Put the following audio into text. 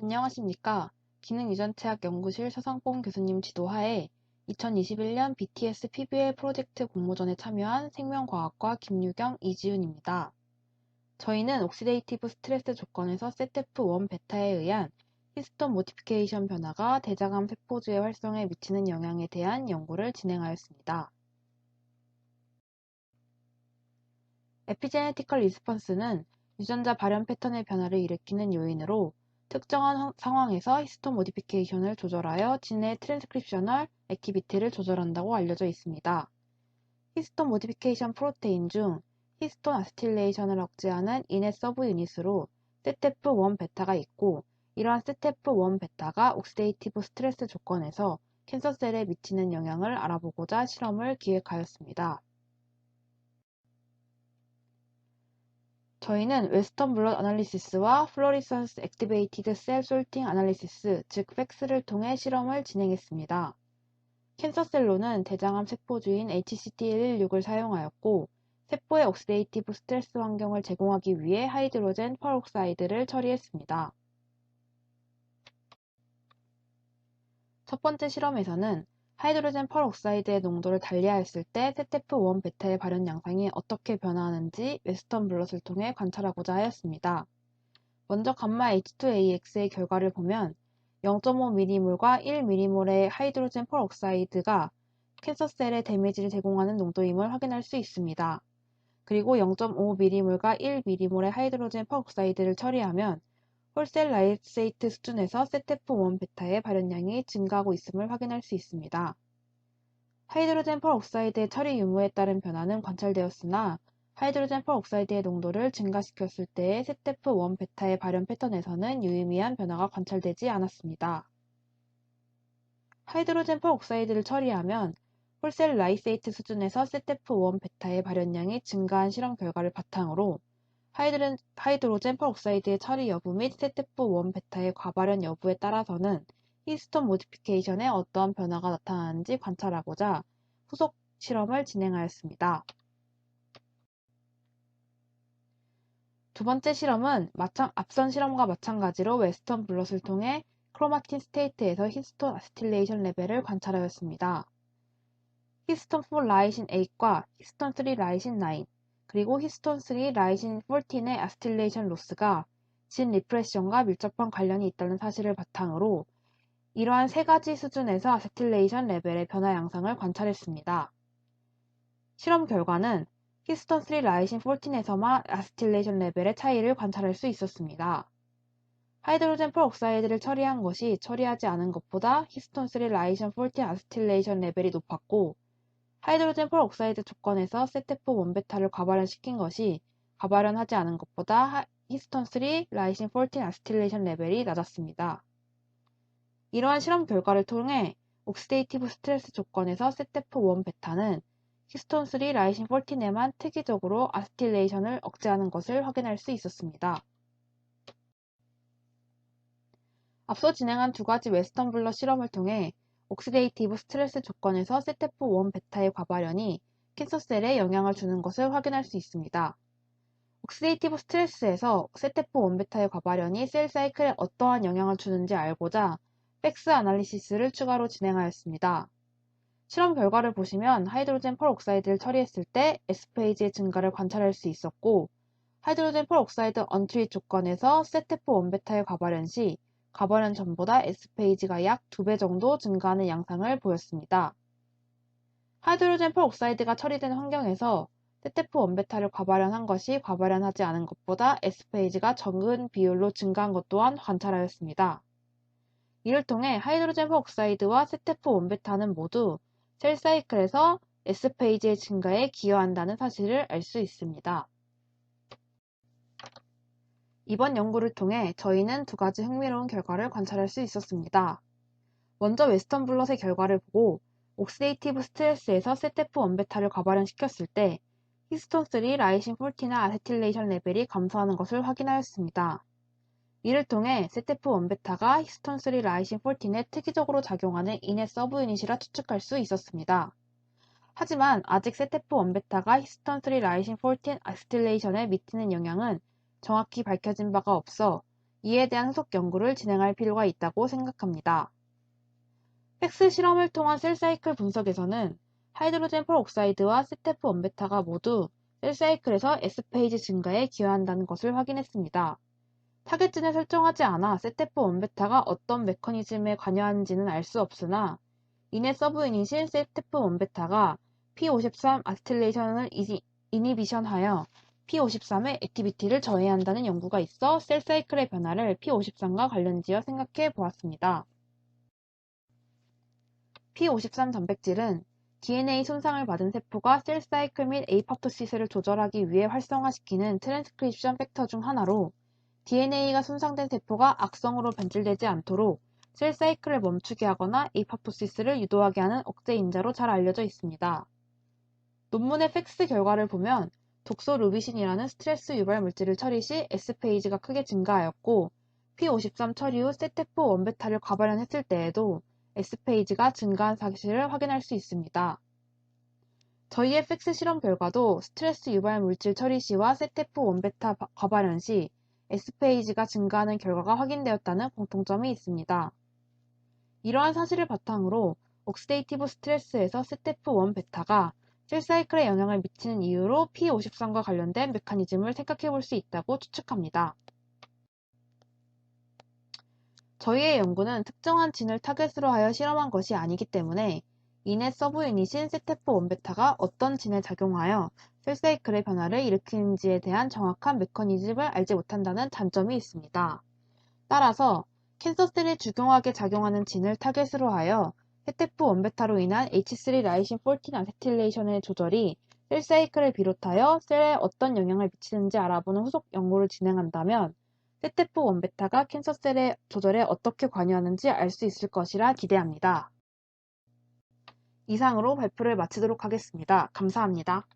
안녕하십니까. 기능유전체학 연구실 서상봉 교수님 지도하에 2021년 BTS PBL 프로젝트 공모전에 참여한 생명과학과 김유경, 이지훈입니다. 저희는 옥시데이티브 스트레스 조건에서 세테프1 베타에 의한 히스톤 모디피케이션 변화가 대장암 세포주의 활성에 미치는 영향에 대한 연구를 진행하였습니다. 에피제네티컬 리스폰스는 유전자 발현 패턴의 변화를 일으키는 요인으로 특정한 상황에서 히스톤 모디피케이션을 조절하여 진의 트랜스크립셔널 액티비티를 조절한다고 알려져 있습니다. 히스톤 모디피케이션 프로테인 중 히스톤 아세틸레이션을 억제하는 인의 서브 유닛으로 세테프1 베타가 있고, 이러한 세테프1 베타가 옥시데이티브 스트레스 조건에서 캔서셀에 미치는 영향을 알아보고자 실험을 기획하였습니다. 저희는 웨스턴 블럿 어널리시스와 플로리선스 액티베이티드 셀 솔팅 어널리시스, 즉 팩스를 통해 실험을 진행했습니다. 캔서셀로는 대장암 세포주인 HCT116을 사용하였고, 세포의 옥시데이티브 스트레스 환경을 제공하기 위해 하이드로젠 퍼옥사이드를 처리했습니다. 첫 번째 실험에서는 하이드로젠 퍼옥사이드의 농도를 달리하였을 때 세테프1 베타의 발현 양상이 어떻게 변화하는지 웨스턴 블럿을 통해 관찰하고자 하였습니다. 먼저 감마 H2AX의 결과를 보면 0.5mm몰과 1mm몰의 하이드로젠 퍼옥사이드가 캔서셀에 데미지를 제공하는 농도임을 확인할 수 있습니다. 그리고 0.5mm몰과 1mm몰의 하이드로젠 퍼옥사이드를 처리하면 홀셀 라이세이트 수준에서 세테프1 베타의 발현량이 증가하고 있음을 확인할 수 있습니다. 하이드로젠 퍼옥사이드의 처리 유무에 따른 변화는 관찰되었으나 하이드로젠 퍼옥사이드의 농도를 증가시켰을 때의 세테프1 베타의 발현 패턴에서는 유의미한 변화가 관찰되지 않았습니다. 하이드로젠 퍼옥사이드를 처리하면 홀셀 라이세이트 수준에서 세테프1 베타의 발현량이 증가한 실험 결과를 바탕으로 하이드로젠 퍼옥사이드의 처리 여부 및 세테프1 베타의 과발현 여부에 따라서는 히스톤 모디피케이션에 어떠한 변화가 나타나는지 관찰하고자 후속 실험을 진행하였습니다. 두 번째 실험은 앞선 실험과 마찬가지로 웨스턴 블럿을 통해 크로마틴 스테이트에서 히스톤 아세틸레이션 레벨을 관찰하였습니다. 히스톤 4 라이신 8과 히스톤 3 라이신 9, 그리고 히스톤 3 라이신 14의 아세틸레이션 로스가 진 리프레션과 밀접한 관련이 있다는 사실을 바탕으로 이러한 세 가지 수준에서 아세틸레이션 레벨의 변화 양상을 관찰했습니다. 실험 결과는 히스톤 3 라이신 14에서만 아세틸레이션 레벨의 차이를 관찰할 수 있었습니다. 하이드로젠 퍼옥사이드를 처리한 것이 처리하지 않은 것보다 히스톤 3 라이신 14 아세틸레이션 레벨이 높았고, 하이드로젠 퍼옥사이드 조건에서 세테프1 베타를 과발현시킨 것이 과발현하지 않은 것보다 히스톤 3 라이신 14 아세틸레이션 레벨이 낮았습니다. 이러한 실험 결과를 통해 옥시데이티브 스트레스 조건에서 세테프1 베타는 히스톤 3 라이신 14에만 특이적으로 아세틸레이션을 억제하는 것을 확인할 수 있었습니다. 앞서 진행한 두 가지 웨스턴 블럿 실험을 통해 옥시데이티브 스트레스 조건에서 세테프1 베타의 과발현이 캔서셀에 영향을 주는 것을 확인할 수 있습니다. 옥시데이티브 스트레스에서 세테프1 베타의 과발현이 셀 사이클에 어떠한 영향을 주는지 알고자 팩스 아날리시스를 추가로 진행하였습니다. 실험 결과를 보시면 하이드로젠 퍼옥사이드를 처리했을 때 S페이지의 증가를 관찰할 수 있었고, 하이드로젠 퍼옥사이드 언트릿 조건에서 세테프1 베타의 과발현 시 과발현 전보다 S페이지가 약 2배 정도 증가하는 양상을 보였습니다. 하이드로젠 퍼옥사이드가 처리된 환경에서 세테프1 베타를 과발현한 것이 과발현하지 않은 것보다 S페이지가 적은 비율로 증가한 것 또한 관찰하였습니다. 이를 통해 하이드로젠 퍼옥사이드와 세테프1 베타는 모두 셀 사이클에서 S페이지의 증가에 기여한다는 사실을 알 수 있습니다. 이번 연구를 통해 저희는 두 가지 흥미로운 결과를 관찰할 수 있었습니다. 먼저 웨스턴 블럿의 결과를 보고 옥시데이티브 스트레스에서 세테프1 베타를 과발현시켰을 때 히스톤 3 라이신 14나 아세틸레이션 레벨이 감소하는 것을 확인하였습니다. 이를 통해 세테프1 베타가 히스톤 3 라이신 14에 특이적으로 작용하는 인의 서브 유닛이라 추측할 수 있었습니다. 하지만 아직 세테프1 베타가 히스톤 3 라이신 14 아세틸레이션에 미치는 영향은 정확히 밝혀진 바가 없어 이에 대한 후속 연구를 진행할 필요가 있다고 생각합니다. 팩스 실험을 통한 셀 사이클 분석에서는 하이드로젠 per옥사이드와 세테프 원베타가 모두 셀 사이클에서 S페이지 증가에 기여한다는 것을 확인했습니다. 타겟진을 설정하지 않아 세테프 원베타가 어떤 메커니즘에 관여하는지는 알 수 없으나 이넷 서브유닛인 세테프 원베타가 P53 아세틸레이션을 이니비션하여 P53의 액티비티를 저해한다는 연구가 있어 셀 사이클의 변화를 P53과 관련지어 생각해 보았습니다. P53 단백질은 DNA 손상을 받은 세포가 셀 사이클 및 에이팝토시스를 조절하기 위해 활성화시키는 트랜스크립션 팩터 중 하나로 DNA가 손상된 세포가 악성으로 변질되지 않도록 셀 사이클을 멈추게 하거나 에이팝토시스를 유도하게 하는 억제 인자로 잘 알려져 있습니다. 논문의 팩스 결과를 보면 독소루비신이라는 스트레스 유발 물질을 처리 시 S페이지가 크게 증가하였고 P53 처리 후 세테프 원베타를 과발현했을 때에도 S페이지가 증가한 사실을 확인할 수 있습니다. 저희의 팩스 실험 결과도 스트레스 유발 물질 처리 시와 세테프 원베타 과발현 시 S페이지가 증가하는 결과가 확인되었다는 공통점이 있습니다. 이러한 사실을 바탕으로 옥시데이티브 스트레스에서 세테프 원베타가 셀 사이클에 영향을 미치는 이유로 P53과 관련된 메커니즘을 생각해 볼 수 있다고 추측합니다. 저희의 연구는 특정한 진을 타겟으로 하여 실험한 것이 아니기 때문에 이넷 서브유닛인 세테프 원베타가 어떤 진에 작용하여 셀 사이클의 변화를 일으키는지에 대한 정확한 메커니즘을 알지 못한다는 단점이 있습니다. 따라서 캔서셀에 중요하게 작용하는 진을 타겟으로 하여 세테프 원베타로 인한 H3 라이신 14 아세틸레이션의 조절이 셀 사이클을 비롯하여 셀에 어떤 영향을 미치는지 알아보는 후속 연구를 진행한다면 세테프 원베타가 캔서셀의 조절에 어떻게 관여하는지 알 수 있을 것이라 기대합니다. 이상으로 발표를 마치도록 하겠습니다. 감사합니다.